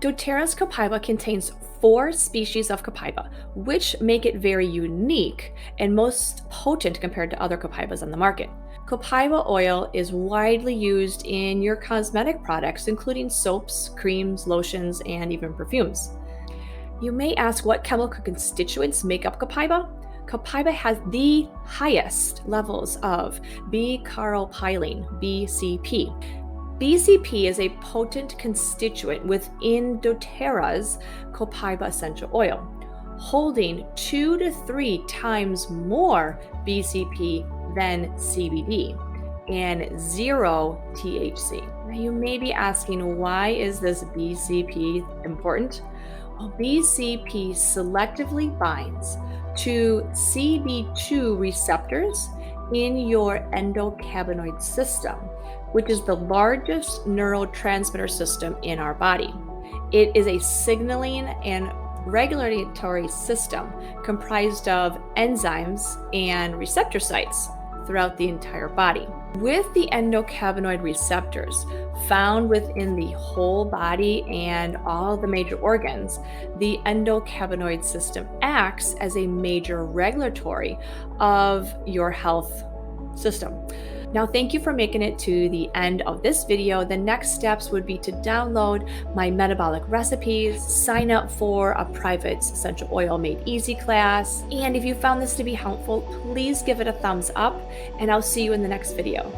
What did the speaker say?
doTERRA's Copaiba contains 4 species of Copaiba, which make it very unique and most potent compared to other Copaibas on the market. Copaiba oil is widely used in your cosmetic products, including soaps, creams, lotions, and even perfumes. You may ask what chemical constituents make up Copaiba. Copaiba has the highest levels of B-caryophyllene, BCP. BCP is a potent constituent within doTERRA's Copaiba essential oil, holding 2 to 3 times more BCP than CBD and 0 THC. Now you may be asking, why is this BCP important? Well, BCP selectively binds to CB2 receptors in your endocannabinoid system, which is the largest neurotransmitter system in our body. It is a signaling and regulatory system comprised of enzymes and receptor sites throughout the entire body. With the endocannabinoid receptors found within the whole body and all the major organs, the endocannabinoid system acts as a major regulatory of your health system. Now, thank you for making it to the end of this video. The next steps would be to download my metabolic recipes, sign up for a private essential oil made easy class. And if you found this to be helpful, please give it a thumbs up, and I'll see you in the next video.